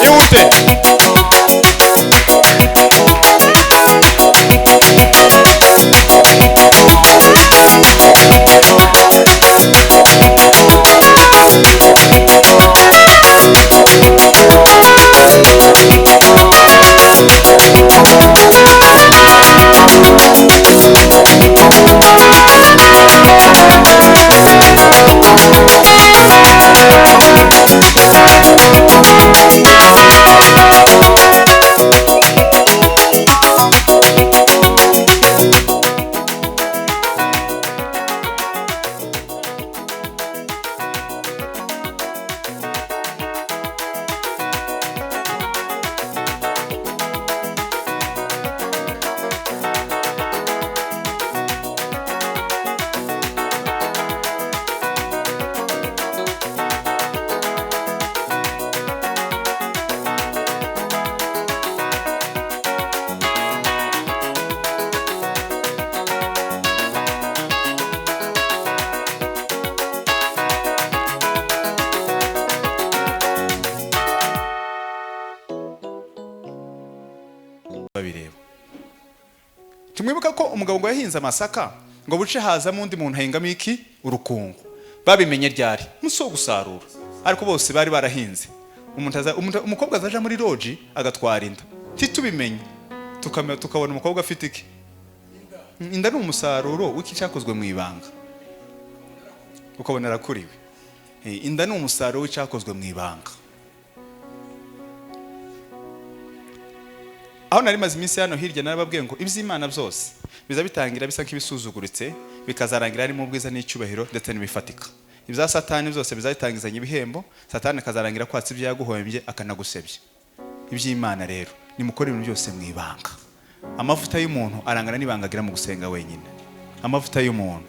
ihute. Tumwibuka ko umugabo ngo yahinze amasaka ngo buce hazamo undi muntu ahingamo iki urukungu. Babimenye ryari muso gusarura, ariko bose bari barahinze. Umukobwa azaja muri roji agatwara inda, titubimenye tukabona umukobwa afite iki inda. Ni umusaruro w'iki cyakozwe mu ibanga, ukabona arakuriwe. Inda ni umusaruro w'icyakozwe mu ibanga. Aho nari maze iminsi hano hirya narababwiye ngo iby'Imana byose biza bitangira bisa nk'ibisuzuguritse bikazarangira ari mu bwiza n'icyubahiro ndetse n'ibifatika. Ibya Satani byose bizatangizanya ibihembo, Satani kazarangira kwatsa ibyo yaguhombye akanagusebya. Iby'Imana rero nimukora ibintu byose mu ibanga. Amavuta y'umuntu arangana n'ibanga agira mu gusenga wenyine. Amavuta y'umuntu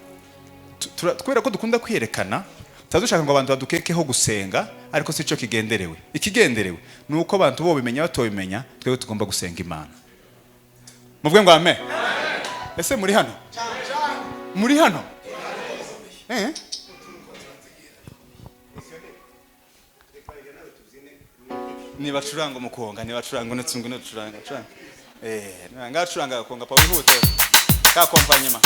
twera ko dukunda kwiyerekana, tadushaka ngo abantu badukekeho gusenga, ariko sico kigenderewe. Ikigenderewe nuko abantu bo bimenya batobimenya, twebwe tugomba gusenga Imana. Muvuge ngo amen. Ese muri hano? Muri hano? Ni bacuranga mukonga, ni bacuranga n'etsungu n'ucuranga. Ngacuranga konga pa bihute. Ka kompanyema.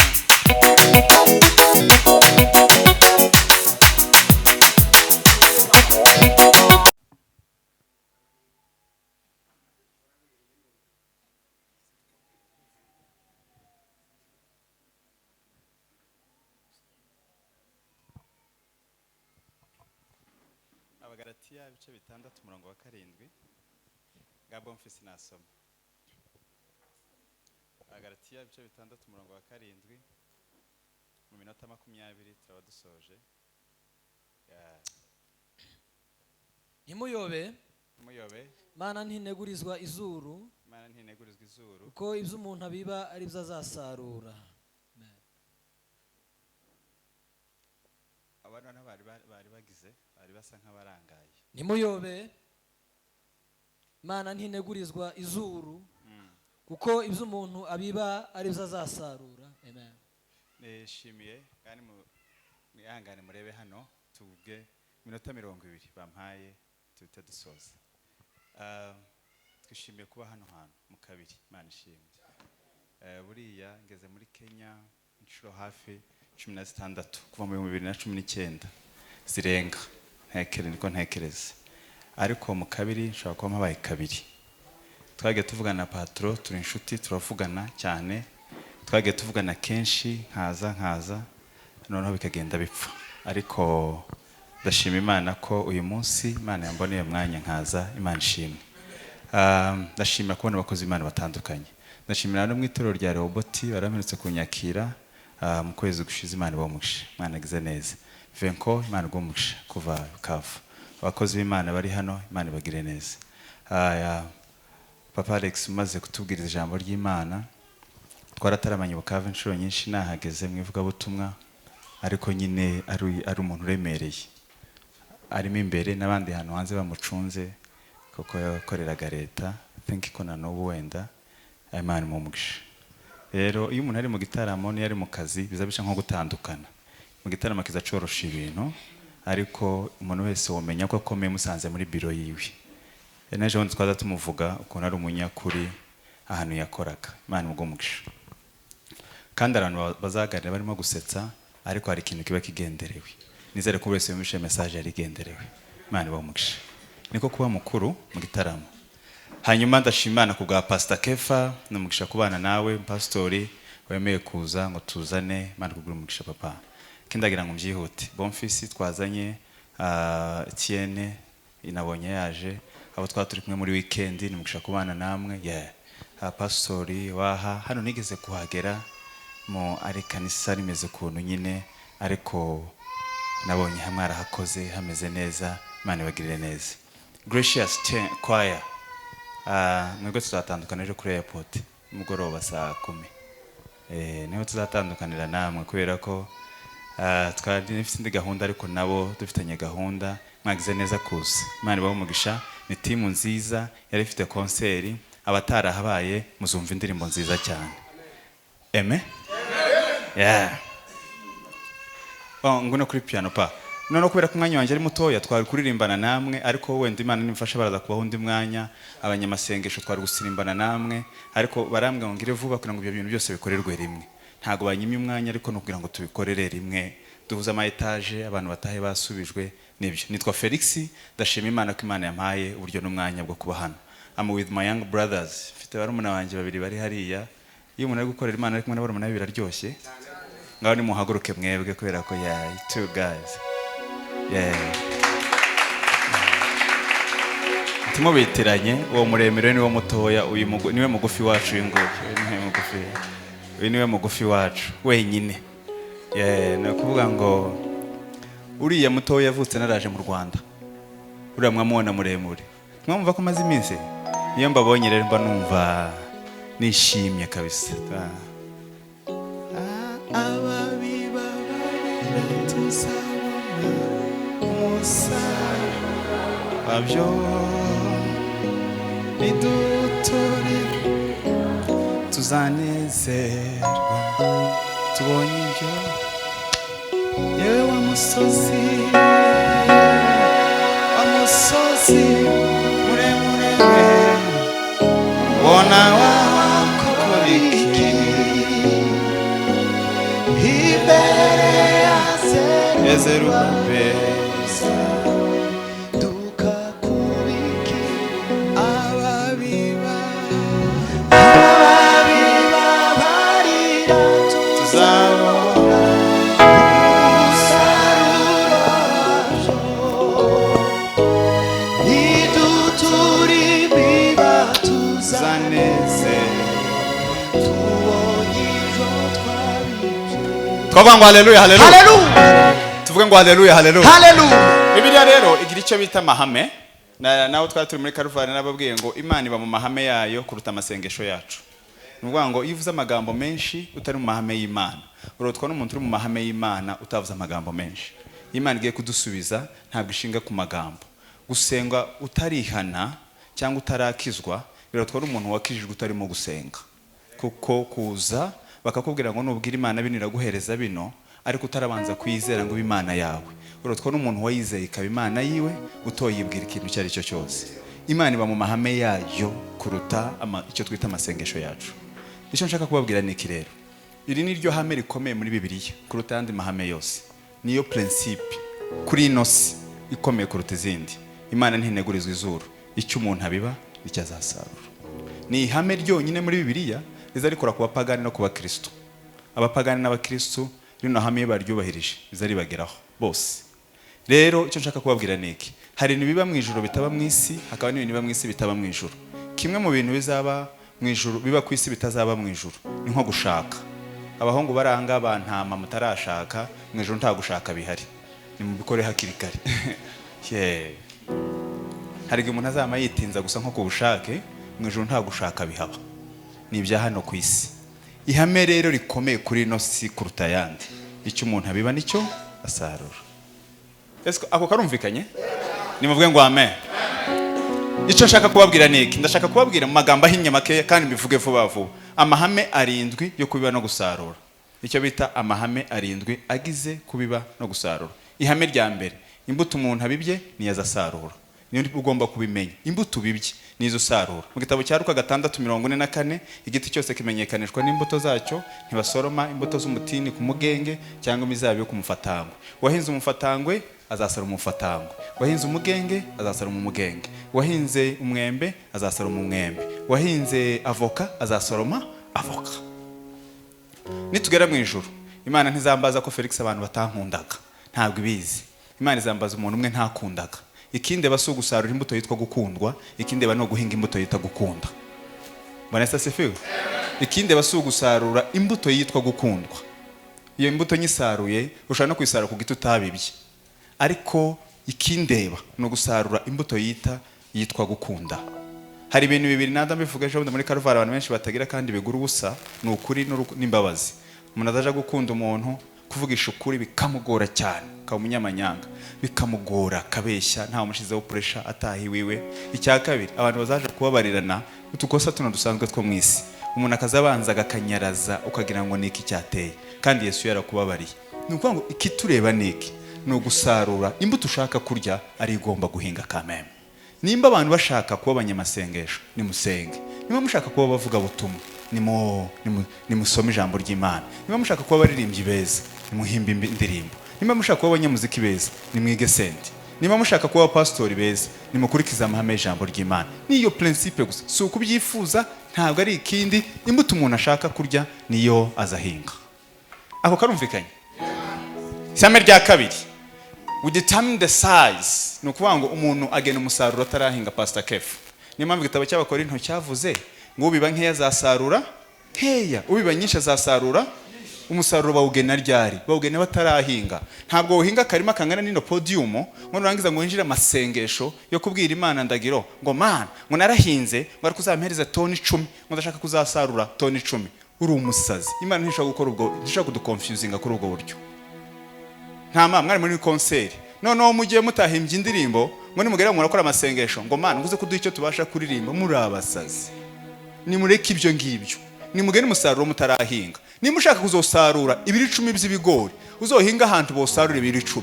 Abagalatiya ibice 6:7 ngabo mfise nasoma. Abagalatiya ibice 6:7 mu minota 20 turaba dusoje. Ntimuyobe Mana ntinegurizwa izuru, uko ibyo umuntu abiba ari byo azasarura. Abana bari bagize bari basa nk'abarangaye. Ntimuyobe, Mana ntinegurizwa izuru, kuko ibyo umuntu abiba ari byo azasarura. Amen. Nishimiye kandi mwihangane murebe hano tuvuge minota 20 bampaye tuhita dusoza. Twishimiye kuba hano hantu mu kabiri. Imana ishimwe. Buriya ngeze muri Kenya inshuro hafi 16 kuva mu 2019 zirenga ntekereza, ariko mu kabiri nshobora kuba mpabaye kabiri. Twagiye tuvugana na patro, turi inshuti, turavugana cyane, twagiye tuvugana kenshi, nkaza noneho bikagenda bipfa. Ariko ndashima Imana ko uyu munsi Imana yamboneye umwanya nkaza. Imana ishimwe. Ndashimira kubona abakozi Imana batandukanye. Ndashimira no mu itorero rya Roboti baramerutse kunyakira mu kwezi gushize. Imana bamushe, Imana agize neza. Venko Imana gomushe kuva Bukavu. Abakozi b'Imana bari hano Imana bagire neza. Papa Alex umaze kutubwiriza ijambo ry'Imana, twarataramanye Bukavu inshuro nyinshi, nahageze mu ivuga butumwa, ariko nyine ari umuntu uremereye, arimo imbere n'abandi hantu hanze bamucunze kuko yakoreraga leta. Think ko na n'ubu wenda Imana mumugisha. Rero iyo umuntu ari mu gitaramo ni ari mu kazi biza bisha nko gutandukana. Mu gitaramo kiza corosha ibintu, ariko umuntu wese womenya ko akomeye musanze muri biro yiwe. Eneje wundi twaza tumuvuga ukuntu ari umunyakuri ahantu yakoraga. Imana umugisha. Kandi abantu bazaganira barimo gusetsa ariko hari ikintu kiba kigenderewe. Nizere ko wese yumvishe message yari igenderewe. Imana umugisha. Niko kuba mukuru mu gitaramo. Hanyuma ndashimana ku bwa Pastor Kefa n'umugisha kubana nawe pastori wemeye kuza ngo tuzane. Imana kugura umugisha papa. Kindagira ngo mbyihute. Bonfisi twazanye Etienne inabonye yaje abo twaturi kumwe muri weekend n'umugisha kubana namwe. Pastori waha hano nigeze kuhagera mu ari kanisa rimeze kuntu nyine ariko nabonye hamwe arahakoze hameze neza. Imana ibagirire neza. Gracious Choir mwebwe tuzatandukana ejo kuri airport mugoroba saa 10 niho tuzatandukanira namwe kubera ko twari nifite indi gahunda ariko nabo dufitanye gahunda. Mwagize neza kuza. Imana umugisha. Ni timu nziza yari ifite concert abatarahabaye muzumva indirimbo nziza cyane. Amen. Nguno kuri piano pa none kubera ko umwanya wanje ari mutoya twari kuririmbana namwe ariko wenda Imana nimfasha baraza kubaho undi mwanya abanyamasengesho twari gusirimbana namwe ariko barambwe ngo ngire vuba kugira ngo ibyo bintu byose bikorerwe rimwe. Ntago banyimye umwanya ariko no kugira ngo tubikorere rimwe duhuza ama etage abantu batahe basubijwe nibyo. Nitwa Felix ndashima Imana ko Imana yampaye uburyo n'umwanya bwo kuba hano. I'm with my young brothers. Mfite barumuna banje babiri bari hariya. Iyo umuntu ari gukorera Imana ariko mwana barumuna biraryoshye. Ngaho ni muhaguruke mwebwe kubera ko two guys. Timo bitiranye uwo muremere niwo mutoya uyu niwe mugufi wacu y'ingoyi. Niwe mugufi wacu wenyine. No kuvuga ngo uriya mutoya yavutse naraje mu Rwanda. Uriya mwamubona muremure. Mwumva ko maze iminsi niyo mbabonye rero mba numva nishimye kabisa. Ababiba tuzabona umusa abyo idutore tuzanezerwa tubonye ibyo yewe wa musozi muremure bona wakokoriki imbere ya Zerubabeli dukakubiki ababiba barira tuzabona umusaruro wabyo iduturi biba tuzaneze tubonye ibyo twabibye. Twavuga ngo haleluya haleluya. Tuvuge ngo haleluya haleluya haleluya. Bibiliya rero igira icyo bita amahame nawe twari turi muri Karuvali nababwiye ngo Imana iba mu mahame yayo kuruta amasengesho yacu. Nuvuga ngo iyo uvuze amagambo menshi utari mu mahame y'Imana urotwa n'umuntu uri mu mahame y'Imana utavuze amagambo menshi. Imana igiye kudusubiza ntabwo ishinga ku magambo. Gusenga utarihana cyangwa utarakizwa birotwa n'umuntu wakijijwe utarimo gusenga. Kuko kuza bakakubwira ngo nubwira Imana binira guhereza bino ariko utarabanza kwizera ngo Imana yawe urotwa n'umuntu wayizeye ikaba Imana yiwe utoyibwira ikintu cyari cyo cyose. Imana iba mu mahame yayo kuruta icyo twita amasengesho yacu. Icyo nshaka kubabwira ni iki rero, iri ni ryo hame rikomeye muri Bibiliya kuruta andi mahame yose. Niyo principe kuri inosi ikomeye kuruta izindi. Imana ntinegurizwa izuru, icyo umuntu abiba nicyo azasarura. Ni ihame ryonyine muri Bibiliya riza rikora ku bapagani no ku bakristo. Abapagani n'abakristo rino hame baryubahirije biza ribageraho bose. Rero icyo nshaka kubabwira ni iki, hari ibintu biba mu ijuru bitaba mu isi, hakaba n'ibintu biba mu isi bitaba mu ijuru. Kimwe mu bintu bizaba mu ijuru biba ku isi bitazaba mu ijuru ni nko gushaka. Abahungu baranga bantama mutarashaka, mu ijuru nta gushaka bihari, ni mu bikore hakiri kare. Hari igihe umuntu azama yitinza gusa nko ku bushake, mu ijuru nta gushaka bihaba, ni ibya hano ku isi. Ihame rero rikomeye kuri ino si kuruta yandi, icyo umuntu abiba nicyo asarura. Ako karumvikanye? Nimuvuge ngo amen. Icyo nshaka kubabwira ni iki, ndashaka kubabwira mu magambo ahinnye make kandi mbivuge vuba vuba. Amahame 7 yo kubiba no gusarura, icyo bita amahame 7 agize kubiba no gusarura. Ihame rya mbere, imbuto umuntu abibye niyo azasarura. niyo ugomba kubimenya. Imbuto bibye nizo usarura. Mu gitabo cya Luka 6:44 igiti cyose kimenyekanishwa n'imbuto zacyo, ntibasoroma imbuto z'umutini ku mugenge cyangwa imizabibu ku mufatangwe. Wahinze umufatangwe azasarura umufatangwe, wahinze umugenge azasarura umugenge, wahinze umwembe azasarura umwembe, wahinze avoka azasoroma avoka. Nitugera mu ijuru, Imana ntizambaza ko Felix abantu batankundaga, ntabwo ibizi. Imana izambaza umuntu umwe ntakundaga. Ikindi basuga gusarura imbuto yitwa gukundwa, ikindi no guhinga imbuto yita gukunda. Bwana asifiwe. Ikindi basuga gusarura imbuto yitwa gukundwa. Iyo imbuto nyisaruye ushaka no kwisarura ku giti utabibye. Ariko ikindeba no gusarura imbuto yitwa gukunda. Hari ibintu bibiri nanda mbivuga ejo muri Karuvali abantu benshi batagira kandi bigura ubusa, ni ukuri n'imbabazi. Umuntu adaje gukunda umuntu, kuvugisha ukuri bikamugora cyane, ka umunyamanyanga bikamugora, kabeshya nta mushizeho pressure atahiwiwe. Icya kabiri, abantu bazaje kubabarirana utukosa tuno dusanzwe two mwisi. Umuntu akazabanza gakanyaraza ukagira ngo niki cyateye, kandi Yesu yarakubabariye. Ni ukuvuga ngo ikitureba niki no gusarura imbuto ushaka kurya ari igomba guhinga kameme. Nimba abantu bashaka kuba abanyamasengesho ni musenge, nimba mushaka kuba bavuga butumwa ni musome ijambo ry'Imana, nimba mushaka kuba baririmbyi beza ni muhimba indirimbo, nimba mushaka kuba abanyamuziki beza ni mwige senti, nimba mushaka kuba pastori beza ni mukurikiza amahame y'ijambo ry'Imana. Niyo principe gusa, si ukubyifuza, ntabwo ari ikindi. Imbuto umuntu ashaka kurya niyo azahinga. Ako karumvikanye? Isame rya kabiri, we determine the size. No kuvuga ngo umuntu agena umusaruro atarahinga. Pastor Kefu niyo mpamvu igitabo cy'Abakorinto cyavuze ngo ubiba nkeya azasarura nkeya, ubiba nyinshi azasarura. Umusaruro bawugena ryari? Bawugena batarahinga. Ntabwo uhinga karima kangana n'ino podium ngo nurangiza ngo winjira amasengesho yo kubwira Imana ndagiro ngo Mana ngo narahinze ngo ari kuzampereza toni 10 ngo ndashaka kuzasarura toni 10. Uri umusazi. Imana ntishobora gukora ubwo, ntishobora kuduconfusinga kuri ubwo buryo. Nta mwari muri concert noneho mugiye mutahimbye indirimbo ngo nimugera murakora amasengesho ngo Mana nguze kuduha icyo tubasha kuririmba. Muri abasazi. Nimureke ibyo ngibyo, nimugene umusaruro mutarahinga. Niba ushaka kuzosarura ibiri 10 by'ibigori uzohinga ahantu bosarura ibiri 10.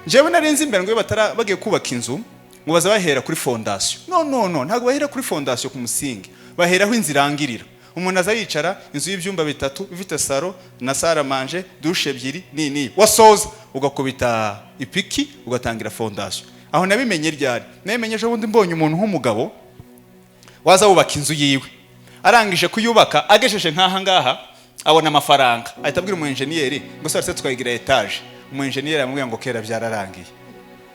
Jewe narenze imbere ngo bagiye kubaka inzu ngo baza bahera kuri fondation. No, ntabwo bahera kuri fondation ku musingi, baheraho inzirangirira. Umuntu azayicara inzu y'ibyumba 3 ifite saro na sara manje douche 2 nini, wasoza ugakubita ipiki ugatangira fondation. Aho nabimenye ryari? Namenyeje ubundi mbonye umuntu nk'umugabo waza wubaka inzu yiwe, arangije kuyubaka agesheje nkaha ngaha abona amafaranga, ahita abwira umu engineer ngo sarse twayigira etage. Umu engineer amubwira ngo kera byararangiye,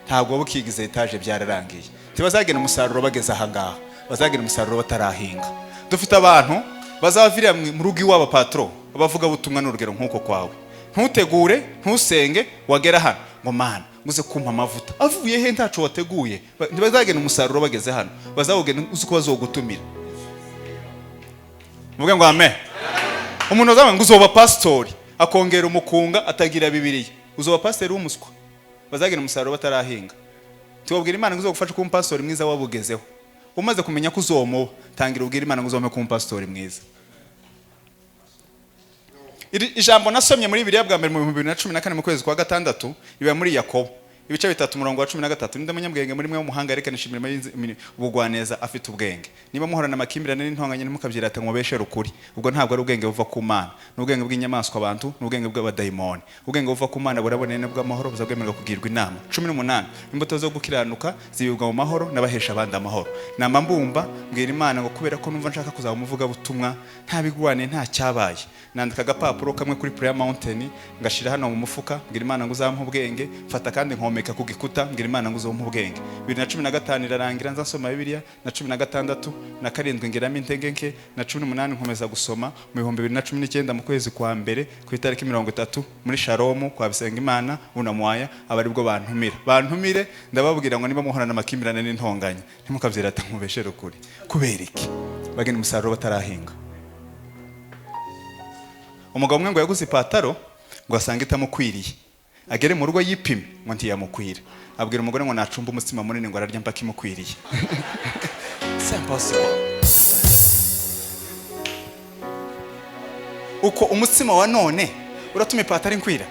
ntabwo bukigize etage byararangiye. Tibazagena umusaruro bageze aha ngaha, bazagena umusaruro batarahinga. Dufite abantu bazavira mu rugo iwabo patro bavuga butumwa n'urugero nkuko kwawe. Ntutegure, ntusenge, wagera hano ngo Mana nguze kumpa amavuta. Avuye he ntaco wateguye? Ntibazagena umusaruro bageze hano, bazawugena uzuko bazogutumira. Muvuga ngo amen. Umuntu uzaba ngo uzoba pastori akongera umukunga atagira Bibiliya, uzoba pastori w'umuswa. Bazagena umusaruro batarahinga. Tubabwira Imana ngo uzogufasha kuba pastori mwiza wabugezeho. Umaze kumenya ko uzomo, tangira ubwira Imana ngo uzome kuba pastori mwiza. Ijambo nasomye muri Bibiliya bwa mbere mu 2014 mu kwezi kwa gatandatu iba muri Yakobo ibice 3:13. Ninde munyabwenge muri mwe w'umuhanga yerekana imirimo ubugwaneza afite ubwenge. Niba muhorana amakimbirane n'intonganya ntimukabyirata ngo beshe rukuri, ubwo ntabwo ari ubwenge buva ku Mana, n'ubwenge bw'inyamaswa abantu, n'ubwenge bw'abadayimoni. Ubwenge buva ku Mana burabonene bw'amahoro buzabwemerwa kugirwa inama. 18 imbuto zo gukiranuka zibibwa mu mahoro n'abahesha abandi amahoro. Nama mbumba mbwira Imana ngo kubera ko numva nshaka kuzaba umuvuga butumwa nta bigwane nta cyabaye, nandika agapapuro kamwe kuri Prayer Mountain ngashira hano mu mufuka mbwira Imana ngo uzampa ubwenge, mfata kandi nkomeka ku gikuta mbwira Imana ngo uzompa ubwenge. 2015 irarangira nza nsoma Bibiliya, na 16 na 7 ngeramo intege nke, na 18 nkomeza gusoma. Mu 2019 mu kwezi kwa mbere ku itariki 30 muri Shalom kwa Bisenga Imana unamwaya abari bwo bantumire ndababwira ngo niba muhorana amakimbirane n'intonganya ntimukavyirata nkubeshere ukuri. Kubera iki? Bagena umusaruro batarahinga. Umugabo umwe ngo yaguze ipataro ngo asanga itamukwiriye, agere mu rugo yipime ngo ntiyamukwira. Abwira umugore ngo nacumba umutsima munini ngo ararya mpaka imukwiriye. C'est impossible. Uko umutsima wa none uratuma ipataro inkwira.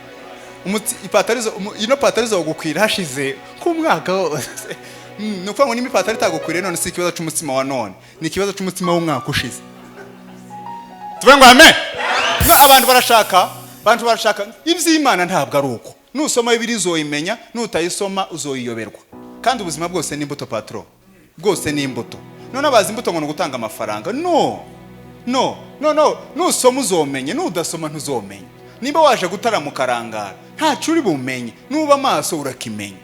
Ino pataro zo gukwira hashize ku mwaka wose. nuko ngo n'imipataro itagukwiriye none si ikibazo cy'umutsima wa none, ni ikibazo cy'umutsima w'umwaka ushize. Tuvuge ngo amen. Abantu barashaka iby'Imana ntabwo ari uko. Nusoma Bibiliya uzoyimenya, nutayisoma uzoyiyoberwa. Kandi ubuzima bwose ni imbuto patron. Bwose ni imbuto. None abazi imbuto ngo gutanga amafaranga. No. Nusoma uzomenye, nudasoma ntuzomenya. Niba waje gutara mu karangara, nta curi bumenye. Nuba amaso urakimenya.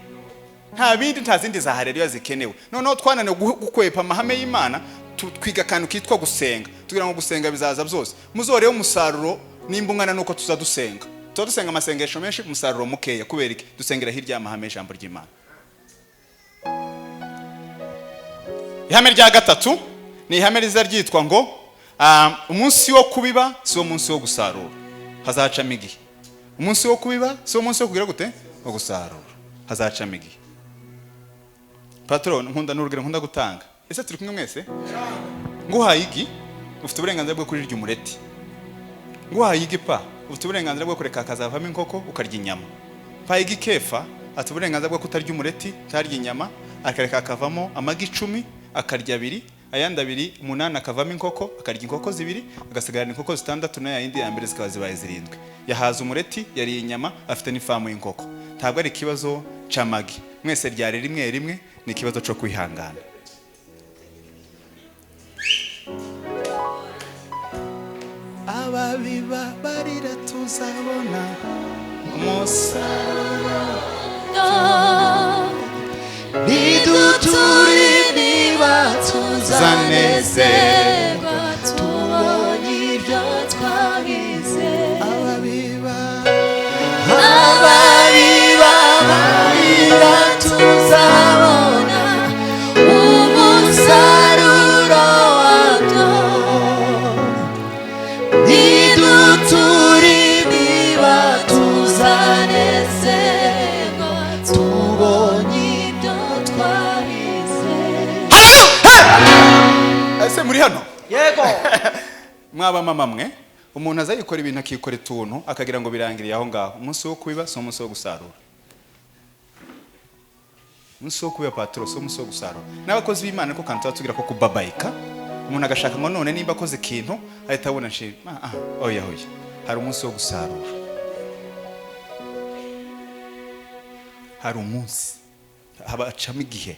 Nta bindi nta zindi za haleluya zikenewe. Noneho twanane gukwepa amahame y'Imana, twiga kantu kitwa gusenga. Tugira ngo gusenga bizaza byose. Muzoreho umusaruro nimba ungana nuko tuzadusenga. Tuzadusenga amasengesho menshi, umusaruro mukeya kubera iki? Dusengera hirya y'amahame y'ijambo ry'Imana. Ihame rya gatatu ni ihame riza ryitwa ngo umunsi wo kubiba si wo munsi wo gusarura. Hazacamo igihe. Umunsi wo kubiba si wo munsi wo kugira gute? Wo gusarura. Hazacamo igihe. Patron, n'urugero nkunda gutanga. Ese turi kumwe mwese? Nguhaye igi, ufite uburenganzira bwo kurirya umureti. Nguhaye igi pa, ufite uburenganzira bwo kureka kazavamo inkoko ukarya inyama. Pa igi Kefa, ati uburenganzira bwo kutarya umureti, utarya inyama, akareka kavamo amagi 10, akarya 2, ayandi 2, 8 akavamo inkoko, akarya inkoko 2, agasigarana inkoko 6 na yindi ya mbere zikaba zibaye 7. Yahaza umureti, yari inyama, afite n'ifamu y'inkoko. Ntabwo ari ikibazo c'amagi. Mwese ryari rimwe ni ikibazo cyo kwihangana. Ababiba barira tuzabona umusaruro. Niduturi niba tuzanezerwa tubonye ibyo twagize. Ababiba barira tuzabona umusaruro wabyo. Niduturi niba tuzanezerwa tubonye ibyo twagize. Ese muri hano? Yego. Mwaba mama mwe, umuntu azayikora ibintu akikora ituntu akagira ngo birangiriye aho ngaho. Umunsi wo kubiba so umunsi wo gusarura. Umunsi wo kubiba patro so umunsi wo gusarura. N'abakozi b'Imana ko kantu tugira ko kubabaika. Umuntu agashaka ngo none nimba akoze ikintu ahita abona nshiri. Oya. Hari umunsi wo gusarura. Hari umunsi habacamo igihe.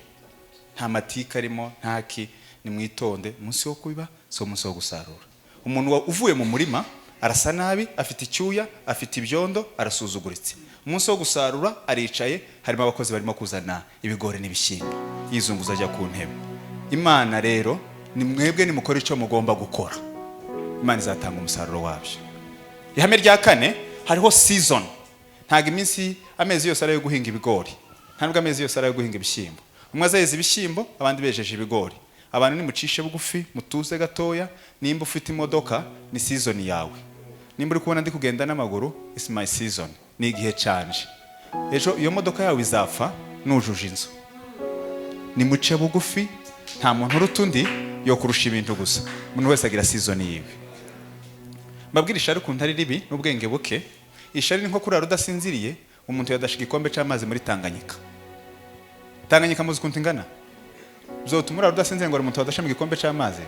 Nta matika arimo, ntaki, ni mwitonde. Umunsi wo kubiba so umunsi wo gusarura. Umuntu uvuye mu murima arasa nabi, afite icyuya, afite ibyondo, arasuzuguritse. Umunsi wo gusarura aricaye, harimo abakozi barimo kuzana ibigori n'ibishyimbo. Yizunguza ajya ku ntebe. Imana rero ni mwebwe nimukora icyo mugomba gukora. Imana izatanga umusaruro wabyo. Ihame rya 4 hariho season. Ntago iminsi amezi yose ari yo guhinga ibigori. Ntabwo amezi yose ari yo guhinga ibishyimbo. Umwe azeze ibishyimbo, abandi bejeje ibigori. Abantu nimucishe bugufi, mutuze gatoya. Nimba ufite imodoka ni season yawe. Nimba uri kubona ndi kugenda n'amaguru, it's my season. Ni igihe canje. Ejo iyo modoka yawe izapfa nujuje inzu. Nimuce bugufi, nta muntu urutundi yo kurusha ibintu gusa. Umuntu wese agira season yiwe. Mbabwira ishari kuntu ari ribi n'ubwenge buke. Ishari ni nko kurara udasinziriye, umuntu yadashika igikombe cy'amazi muri Tanganyika. Tanganyika muzi kuntu ingana? Uzotumura udasinziriye ngo umuntu wadashama igikombe cy'amazi.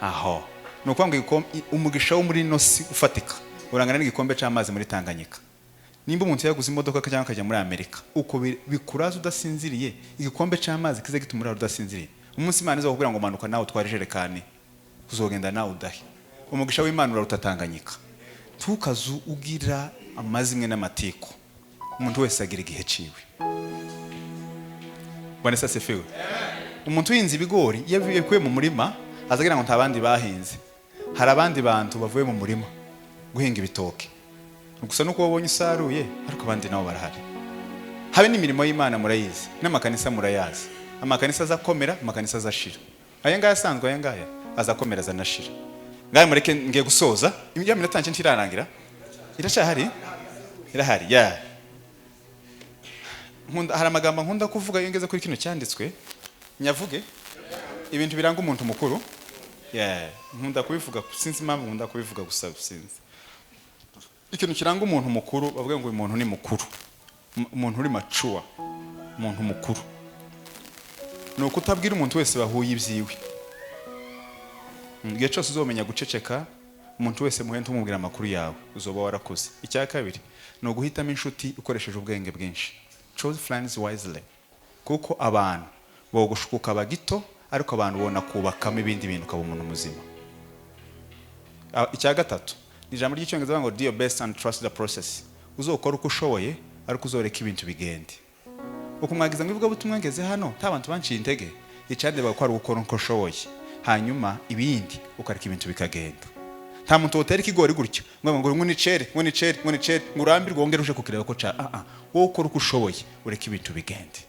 Aho. Nuko ngo umugisha wo muri nosi ufatika. Urangana n'igikombe cy'amazi muri Tanganyika. Nimba umuntu yaguze imodoka akajya muri Amerika, uko bikuraza udasinziriye, igikombe cy'amazi kize gitumura udasinziriye. Umunsi Imana izo kugira ngo manuka nawe twari jerekani. Uzogenda nawe udahi. Umugisha w'Imana urarutatanganyika. Tukazu ugira amazimwe n'amatiko. Umuntu wese agira igihe ciwe. Bwana sase fewe. Umuntu yinze ibigori yavuye kwe mu murima azagira ngo ntabandi bahinze. Hari abandi bantu bavuye mu murima guhinga ibitoke. Gusa nuko wabonye isaruye ariko abandi nabo barahari. Habe n'imirimo y'Imana murayizi n'amakanisa murayazi. Amakanisa azakomera, amakanisa azashira. Aya ngaya asanzwe aya ngaya azakomera azanashira. Ngaye mureke ngiye gusoza. Imijya minota nje ntirarangira. Irashahari? Irahari. Yeah. Hari amagambo nkunda kuvuga iyo ngeze kuri kino cyanditswe. Nyavuge ibintu biranga umuntu mukuru. Yeah. Nkunda kubivuga sinzi impamvu nkunda kubivuga gusa sinzi. Ikintu kiranga umuntu mukuru bavuga ngo uyu muntu ni mukuru. Umuntu uri mature. Umuntu mukuru. ni ukutabwira umuntu wese bahuye ibyiwe. Igihe cyose uzomenya guceceka umuntu wese muhenda umubwira amakuru yawe uzoba warakoze. Icya kabiri ni uguhitamo inshuti ukoresheje ubwenge bwinshi. Choose friends wisely. Kuko abantu bogushukuka bagito ariko abantu bona kubakamo ibindi bintu ukaba umuntu muzima. Icya gatatu ni ijambo ry'icyongereza ngo do your best and trust the process. Uzokora uko ushoboye ariko uzoreka ibintu bigende. Uko mwagiza ngo ivuga butumwa ngeze hano nta bantu banciye intege, icande bakora gukora uko ushoboye hanyuma ibindi ukareka ibintu bikagenda. Nta muntu utera ikigori gutyo ngo ngunicere ngurambirwe wongere uje kukireba ko ca wowe ukora uko ushoboye ureka ibintu bigende.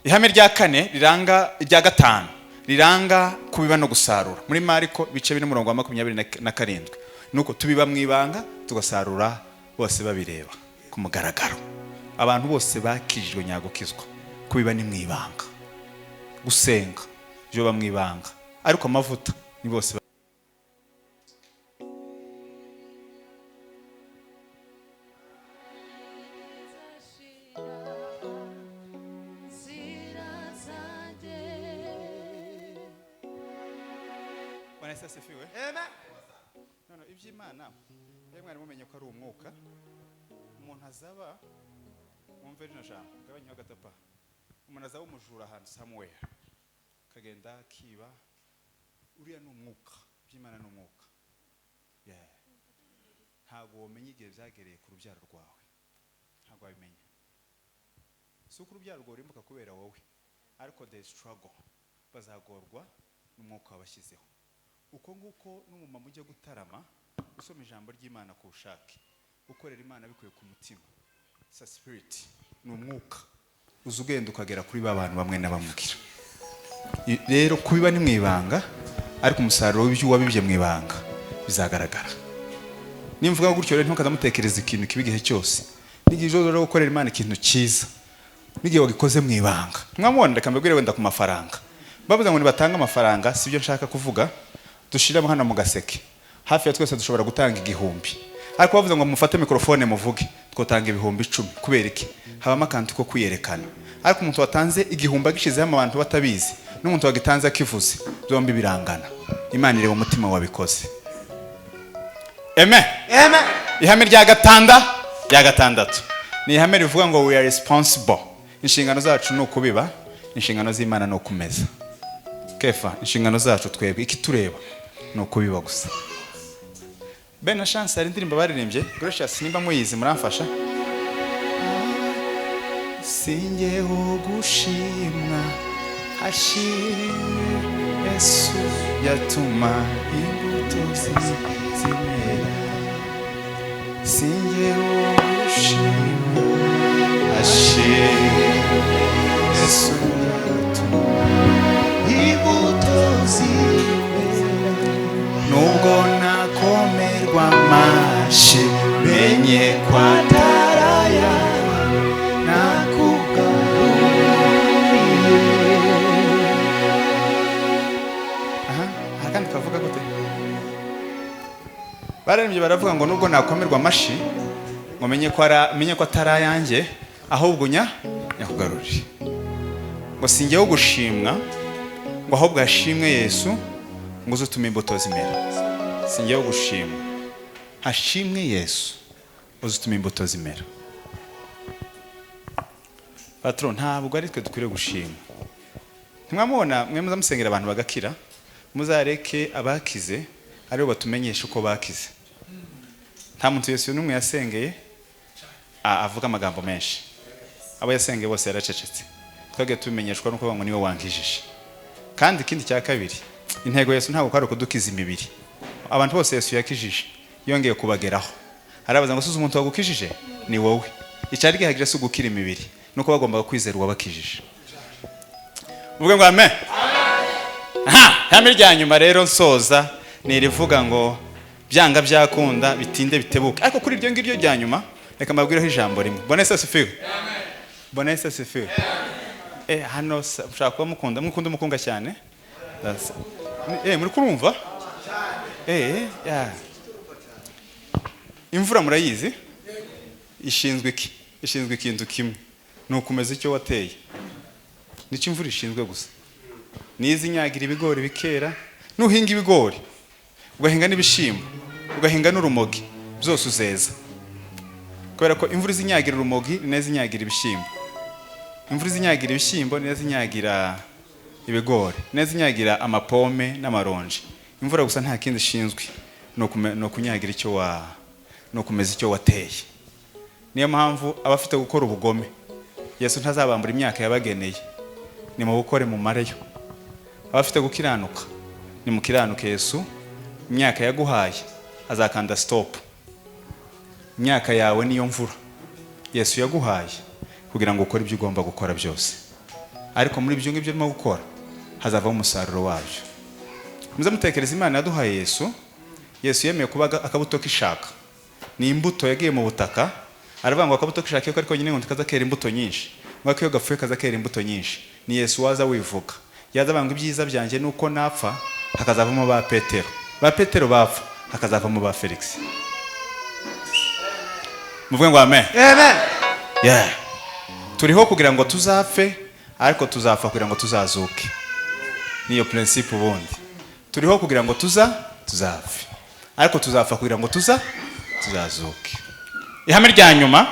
Ihame rya kane rya gatanu riranga kubiba no gusarura. Muri Mariko bice 4:27 nuko tubiba mwibanga tugasarura bose babireba ku mugaragaro. Abantu bose bakijijwe nyagukizwa kubiba ni mwibanga. Gusenga byo bamwibanga ariko amavuta ni bose. Asifiwe. Amen. None iby'Imana yemwe mumenye ko ari umwuka umuntu azaba mwumve rino jambo gabanyo gatapa umuntu azaba umujura ahantu somewhere kagenda kiba uriya ni umwuka iby'Imana ni umwuka ntago womenye igihe byagereye ku rubyaro rwawe ntago wabimenya si uko urubyaro rwawe rimbuka kubera wowe ariko the struggle bazagorwa n'umwuka wabashyizeho. Uko nguko n'umumama ujya gutarama usoma ijambo ry'Imana ku bushake ukorera Imana bikuye ku mutima. Sa spirit ni umwuka uzugenda ukagera kuri bantu bamwe n'abamubwira. Rero kubiba ni mwibanga ariko umusaruro w'ibyo wabibye mwibanga bizagaragara. Nimvuga gutyo rero ntukazamutekereza ikintu kibi gihe cyose. N'igihe uzo gukorera Imana ikintu cyiza n'igihe wagikoze mwibanga. Mwamubona reka mbabwire wenda ku mafaranga. Bavuze ngo nibatanga amafaranga sibyo nshaka kuvuga. Dushiramo hano mu gaseke hafi ya twese dushobora gutanga 1000 ariko bavuze ngo mufate mikrofone muvuge twotanga 1010 kubera iki habamo akantu ko kwiyerekana ariko umuntu watanze 1000 agishizeho abantu batabizi n'umuntu wagitanze akivuze byombi birangana. Imana ireba umutima wabikoze. Amen. Amen. Ihame rya gatandatu ni ihame rivuga ngo we are responsible. Inshingano zacu no kubiba, inshingano z'Imana no kumeza. Kefa inshingano zacu twebwe ikitureba no kubiba gusa. Bena chance ari ndirimba baririmbye Gracious nimba muyizi muramfasha. Singeho gushimwa ashimwe Yesu yatuma imbuto zimera. Singeho gushimwa ashimwe Yesu yatuma imbuto zimera. Nubwo nakomerwa amashi menye kwa taraya akandi kavuga gute baremye baravuga ngo nubwo nakomerwa amashi ngo menye ko atarayanjye ahubwo nyakugarurire ngo singeho gushimwa ngo ahubwo hashimwe Yesu ngo uzutume imbuto zimera. Singeho gushimwa hashimwe Yesu uzutume imbuto zimera. Patron ntabwo ari twe dukwiriye gushima. Ntimwamubona mwe muzamusengera abantu bagakira muzareke abakize aribo batumenyesha uko bakize. Nta muntu Yesu n'umwe yasengeye avuga amagambo menshi. Abo yasengeye bose yaracecetse. Twage tumenyeshwa nuko bango niwe wankijije. Kandi ikindi cya kabiri intego Yesu ntabwo kwari kudukiza imibiri. Abantu bose Yesu yakijije yongeye kubageraho. Arabaza ngo suza umuntu wagukijije ni wowe. Icyari gihagije se gukira imibiri nuko bagomba kwizera uwabakijije. Uvuga ngo amen. Ihame rya nyuma rero nsoza ni rivuga ngo byanga byakunda bitinde bitebuke. Ariko kuri iryo ngiryo rya nyuma reka mbabwireho ijambo rimwe. Bwana Yesu asifiwe. Bwana Yesu asifiwe. Hano ushaka kuba mukunda cyane. Muri kurumva? Imvura murayizi? Ishinzwe iki? Ishinzwe ikintu kimwe. Nukumeza icyo wateye. nicyo imvura ishinzwe gusa. Nizi nyagira ibigori bikera, nuhinga ibigori ugahinga n'ibishimbo ugahinga n'urumogi byose uzeza, kubera ko imvura izinyagira urumogi neza inyagira ibishimbo, imvura izinyagira ibishimbo neza inyagira ibigori, neza inyagira amapome n'amaronji. Imvura gusa nta kindi ishinzwe no kunyagira icyo no kumeza icyo wateye. Niyo mpamvu abafite gukora ubugome Yesu ntazabambura imyaka yabageneye, ni mu bukore mu mareyo. Abafite gukiranuka ni mukiranuke, Yesu imyaka yaguhaye azakanda stop. Imyaka yawe niyo mvura Yesu yaguhaye kugira ngo ukore ibyo ugomba gukora byose, ariko muri ibyo ngibyo urimo gukora hazavaho umusaruro wabyo. Muze mutekereza Imana yaduhaye Yesu yemeye kuba akabuto k'ishaka. Ni imbuto yagiye mu butaka, aravuga ngo akabuto k'ishaka ariko nyine ngo kazakera imbuto nyinshi, ngo iyo gapfuye kazakera imbuto nyinshi. Ni Yesu waza wivuga, yaza banga ibyiza byanjye nuko napfa hakazavamo ba Petero bapfa hakazavamo ba Felix. Muvuge ngo amen. Amen. Yeah. Turiho kugira ngo tuzapfe, ariko tuzapfa kugira ngo tuzazuke. Niyo principe ubundi. Turiho kugira ngo tuzapfe, ariko tuzapfa kugira ngo tuzazuke. Ihame rya nyuma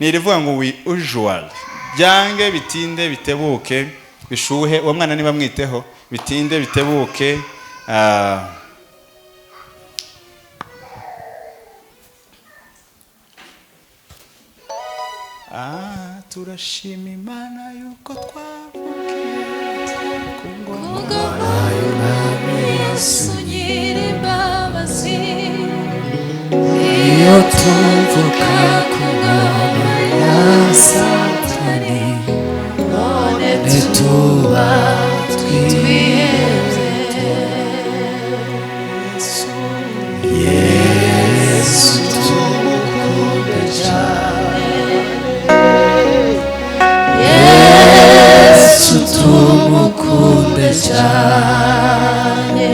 ni rivuga ngo we usual, byange bitinde bitebuke bishuhe. Uwo mwana niba mwiteho bitinde bitebuke. Turashima Imana yuko twavukiye ku ngoma y'Umwami Yesu nyir'imbabazi. Iyo tuvuka ku ngoma ya Satani, none tuba twihebye. Yesu tumukunde cyane, Yesu tumukunde cyane,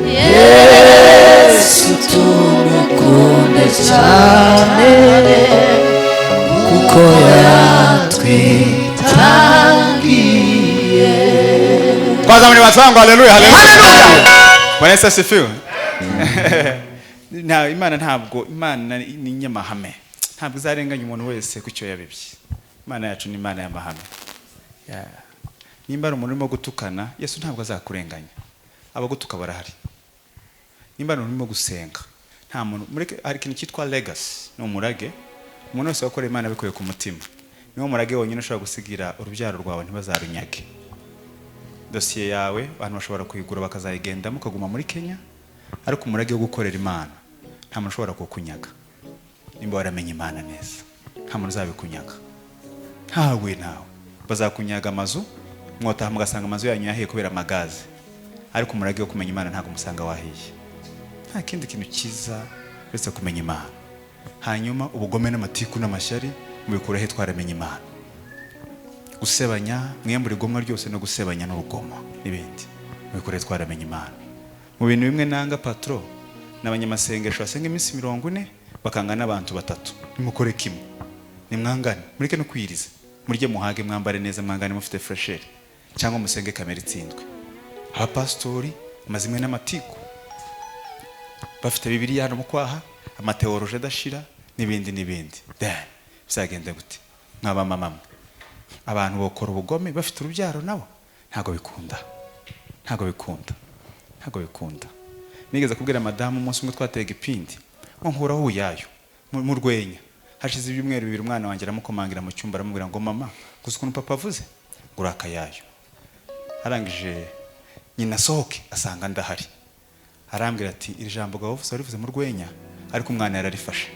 Yesu tumukunde cyane, kuko yatwitangiye. Kwanza mwenye wasangu, haleluya, haleluya. Bwana Yesu asifiwe. Imana ntabwo, Imana ni nyamahame, ntabwo izarenganya umuntu wese ku cyo yabibye. Imana yacu ni Imana y'amahame. Nimba ari umuntu urimo gutukana, Yesu ntabwo azakurenganya, abagutuka barahari. Nimba ari umuntu urimo gusenga, nta muntu hari ikintu cyitwa legacy, ni umurage. Umuntu wese wakoreye Imana bikuye ku mutima, niwo murage wonyine ushobora gusigira urubyaro rwawe ntibazarunyage. Dosiye yawe abantu bashobora kuyigura bakazayigendamo ukaguma muri Kenya, ariko umurage wo gukorera Imana nta muntu ushobora kukunyaga. Nimba waramenye Imana neza, nta muntu uzabikunyaga. Ntawe bazakunyaga amazu, mwotaha mugasanga amazu yanyu yahiye kubera amagaze, ariko umurage wo kumenya Imana ntabwo musanga wahiye. Nta kindi kintu cyiza uretse kumenya Imana. Hanyuma ubugome n'amatiku n'amashyari mubikureho twaramenye Imana. Gusebanya, mwiyambura igomwa ryose no gusebanya n'urugomo n'ibindi mubikureho twaramenye Imana. Mu bintu bimwe nanga patro n'abanyamasengesho basenga iminsi 40 bakanga n'abantu batatu, nimukore kimwe, nimwangane, mureke no kwiriza, murye muhage, mwambare neza, mwangane mufite fresher, cyangwa musenge kamera itsindwe. Abapastori amazimwe n'amatiku bafite Bibiliya hano mu kwaha, amateoloje adashira n'ibindi bizagenda gute? Nk'aba mama, abantu bokora ubugome bafite urubyaro nabo ntago bikunda. Nigeze kubwira madamu umunsi umwe twatega ipindi, ngo nkuraho uyayo mu rwenya. Hashize ibyumweru 2 umwana wanjye aramukomangira mu cyumba aramubwira ngo mama, gusa ukuntu papa avuze ngo urakayayo. Arangije nyina sohoke asanga ndahari, arambwira ati iri jambo gavuze warivuze mu rwenya, ariko umwana yararifashe.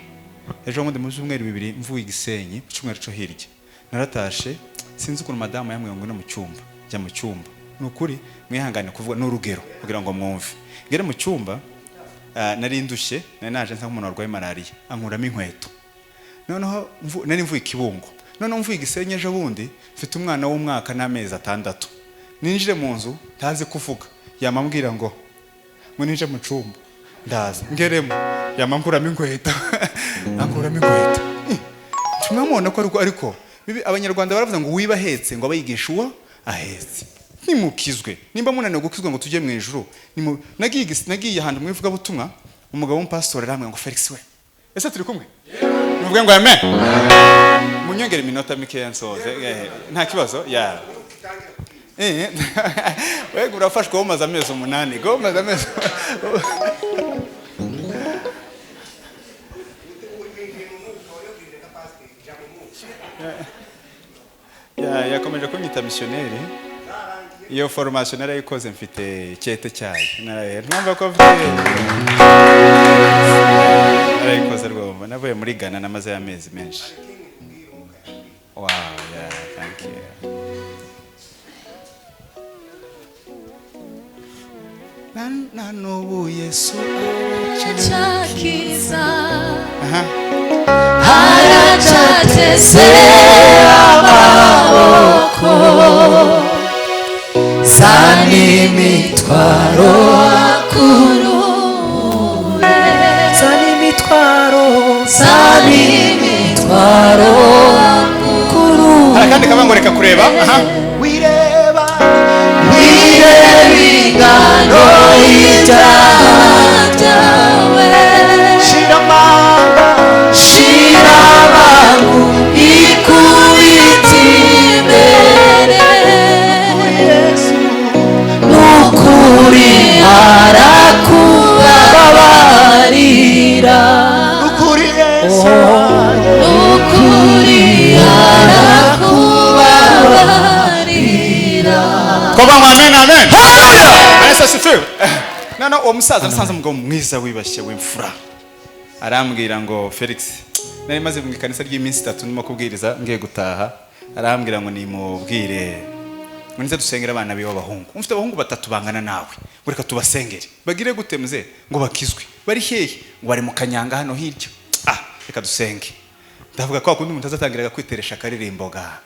Ejo bundi mu byumweru 2 mvuye Gisenyi, mu cyumweru cyo hirya naratashe, sinzi ukuntu madamu yamwe ngo no mu cyumba, jya mu cyumba. Nukuri mwihangane kuvuga n'urugero kugira ngo mwumve. Ngere mu cyumba nari ndushye, naje nsa nk'umuntu warwaye malaria, ankuramo inkweto. Noneho nari mvuye Kibungo, noneho mvuye Gisenyi ejo bundi mfite umwana w'umwaka n'amezi 6. Ninjire mu nzu ntazi kuvuga, yamambwira ngo ninje mu cyumba ndaza ngeremo, yamamburamo inkweto ankuramo inkweto. Tumamona ko ariko abanyarwanda baravuga ngo wibahetse ngo abayigisha uwo ahetse. Nimukizwe nimba munaniwe gukizwa ngo tujye mu ijuru. Nagiye ahantu mu ivugabutumwa, umugabo w'umpastor aramwe ngo Felix we ese turi kumwe muvuge ngo amen. Munyongere iminota mikeya nsoze nta kibazo ya wewe urafashwe umaze amezi 8 go umaze amezi yakomeje kunyita missionnaire. Iyo formation narayikoze mfite cyete cyayo numva ko narayikoze rwose. Navuye muri Ghana namaze y'amezi menshi. Wow, yeah, thank you. Nanubu Yesu arachakiza arachatese amaboko sani mitwaro akurure sani mitwaro akurure. Kandi kabango reka kureba wireba ingano y'ibyawe shirabangu ikubita imbere n'ukuri arakubabarira n'ukuri arakubabarira. Kobanga amen amen. Asa sifu. Nana umusaza nasanze umugabo mwiza wibashye w'imfura. Arambwira ngo Felix nari maze mu ikanisa ry'iminsi 3 ndimo kubwiriza ngiye gutaha. Arambwira ngo nimubwire Munze dusengera abana biwe abahungu. Umfite abahungu 3 bangana nawe. Bureka tubasengere. Bagire gute mze ngo bakizwe. Bari hehe? Ngo bari mu kanyanga hano hirya. Reka dusenge. Ndavuga ko akundi umuntu azatangiraga kwiteresha akaririmbo ga.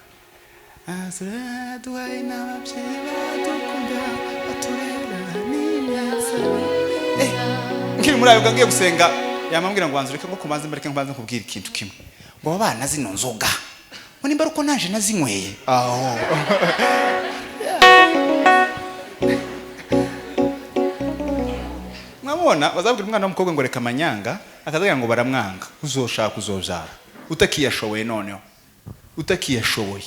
Azra duhaina mabsheba dukunda baturera n'imyasa. Nkiri muri ayo ngiye gusenga yamambwira ngo wanzureke ngo kumanze mbareke nkubanze nkubwira ikintu kimwe. Ngo abana zino nzoga. Ngo nimba ruko naje nazinyweye. Mwabona bazabwira umwana w'umukobwa ngo reka amanyanga akazagira ngo baramwanga uzoshaka uzozara utakiyashoboye noneho utakiyashoboye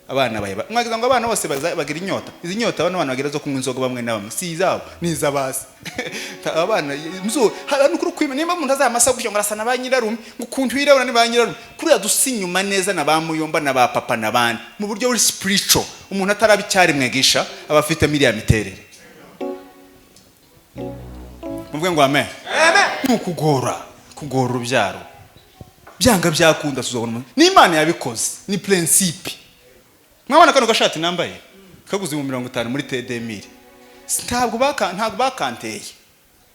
abana baye mwagize ngo abana bose bagira inyota izi nyota abana bagira zo kunywa inzoga bamwe na bamwe si izabo ni izabasi abana mzo hano kuri kwima nimba umuntu azamasa gutyo ngo arasana ba nyirarume ngo kuntu wirabura ni ba nyirarume kuri yadusinyuma neza na ba muyomba na ba papa nabandi mu buryo buri spiritual umuntu atarabicyari mwegisha abafite miliya miterere. Muvuge ngo amen. Kugora urubyaro byanga byakunda tuzobona n'Imana yabikoze ni principe. Mwabona kano gashati nambaye kaguze mu 50 muri TD1000 ntabwo bakanteye.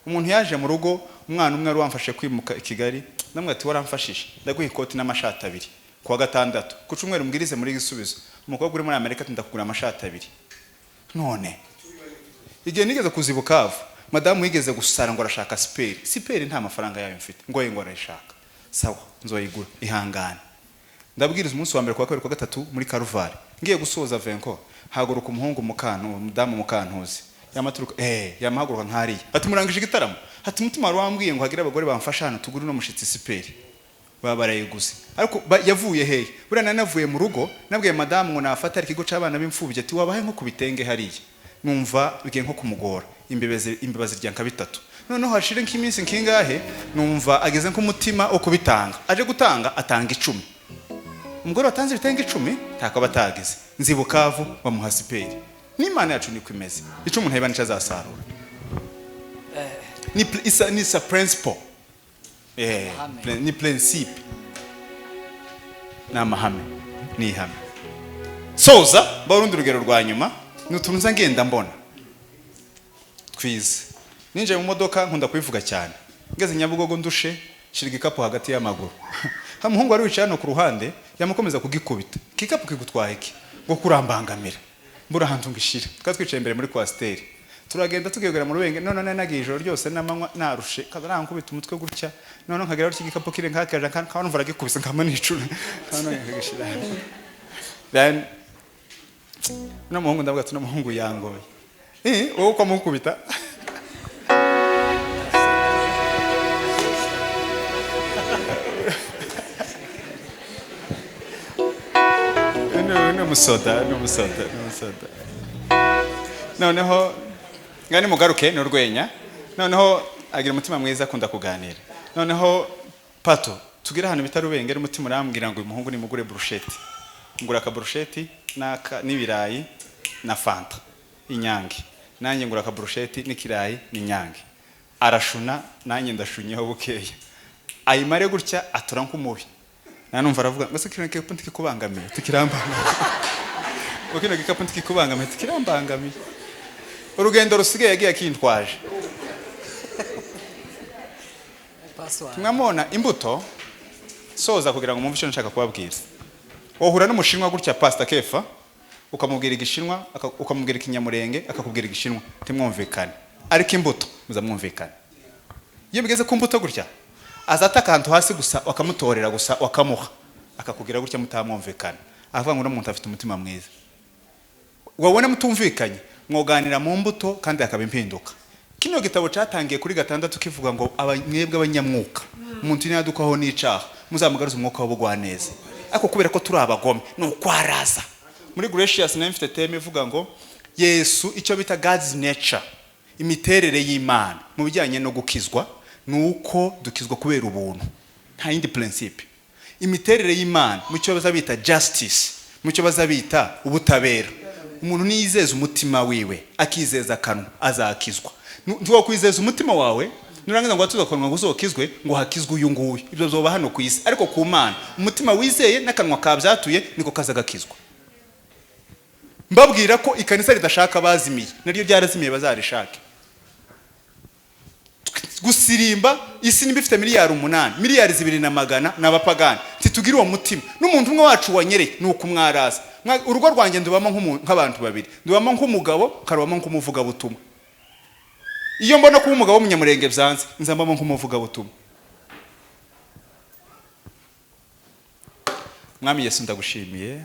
Umuntu yaje mu rugo umwana umwe wamfashe kwimuka Kigali namwe ati waramfashije ndaguha ikoti n'amashati 2 kuwa gatandatu ku cyumweru mbwirize muri gisubizo umukobwa uri muri Amerika ndakugura amashati 2 none igihe nigeze kuzibukavu madamu yigeze gusara ngo arashaka siperi nta mafaranga yayo mfite ngo ngo arayishaka sawa nzoyigura ihangane ndabwiriza umunsi wa mbere kwa kabiri kwa gatatu muri Karuvari ngiye gusoza venko haguruka umuhungu mudamu mukantuzi yamaturuka yamahaguruka nkari ati murangije igitaramo ati mutima wambwiye ngo hagira abagore bamfasha hano tuguri no mushitsi siperi baba barayiguze ariko yavuye hehe burana navuye mu rugo nabwiye madamu ngo nafata ikigo c'abana b'imfubye ati wabahe nko kubitenge hariye numva bigiye nko kumugora imbibazi rya kabitatu noneho hashire nk'iminsi nkingahe numva ageze nk'umutima wo kubitanga aje gutanga atanga 10 umugore watanze ibitenge 10 takaba tagize nzibukavu bamuha siperi n'Imana yacu niko imeze ico umuntu ayibana cyazasarura ni sa principle ni principe n'amahame ni ihame soza barundi rugero rwa nyuma nutunza ngenda mbona twize ninje mu modoka nkunda kwivuga cyane ngeze Nyabugogo ndushe shirika ikapo hagati y'amaguru hamuhungu ari wicaye no ku ruhande yamukomeza kugikubita kikapo kigutwaye iki ngo kurambangamira mbura hantu ngishira twatwicaye imbere muri kwasteri turagenda tugegera mu rubenge none nagiye ijoro ryose namanywa narushe kaza nkubita umutwe gutya none nkagera ari kigikapo kire nkakaje kanumva ragikubise nkama nicura none nkagishira then no muhungu ndavuga ati no muhungu yangoye wowe uko mukubita no musoda noneho ngani mugaruke no rwenya noneho agira umutima mwiza akunda kuganira noneho pato tugira hano bitarubengera umutima urambwira ngo uyu muhungu ni mugure brusheti ngura ka brusheti n'ibirayi na fanta inyange nanjye ngura ka brusheti n'ikirayi n'inyange arashuna nanjye ndashunyeho bukeya ayimare gutya atura nk'umubi nanumva aravuga ngo se kino gikapu ntikikubangamiye tukirambangamiye kino gikapu ntikikubangamiye tukirambangamiye urugendo rusigaye yagiye akintwaje mwamona imbuto soza kugira ngo mwumve icyo nshaka kubabwira wohura n'umushinwa gutya Pastor Kefa ukamubwira igishinwa ukamubwira ikinyamurenge akakubwira igishinwa timwumvikane ariko imbuto muzamwumvikane iyo bigeze ku mbuto gutya azata akantu hasi gusa wakamutorera gusa wakamuha akakubwira gutya mutamwumvikane avuga ngo n'umuntu afite umutima mwiza wabona mutumvikanye mwoganira mu mbuto kandi akaba impinduka kino gitabo cyatangiye kuri 6 kivuga ngo mwebwe abanyamwuka umuntu nyadukaho n'icaha muzamugaruza umwuka w'ubugwaneza ariko kubera ko turi abagome no kwaraza muri Gracious na mfite teme ivuga ngo Yesu icyo bita God's nature imiterere y'Imana mu bijyanye no gukizwa nuko dukizwa kubera ubuntu nta yindi principe imiterere y'Imana mu cyo bazabita justice mu cyo bazabita ubutabera umuntu niyizeza umutima wiwe akizeza kanwa azakizwa ntuwo kwizeza umutima wawe nurangiza ngo atuzakonwa ngo uzokizwe ngo hakizwe uyu nguyu ibyo zoba hano ku isi ariko ku Mana umutima wizeye n'akanwa kabyatuye niko kazagakizwa mbabwira ko ikanisa ridashaka bazimiye naryo byarazimiye bazarishake gusirimba isi nibifite miliyari 8 miliyari 200 n'abapagani titugira uwo mutima n'umuntu umwe wacu wanyereye nuko umwaraza urugo rwanjye ndubamo nk'abantu babiri ndubamo nk'umugabo karubamo nk'umuvuga butumwa iyo mbona ko umugabo w'umunyamurenge byanze nzambamo nk'umuvuga butumwa Mwami Yesu ndagushimiye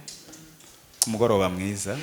ku mugoroba mwiza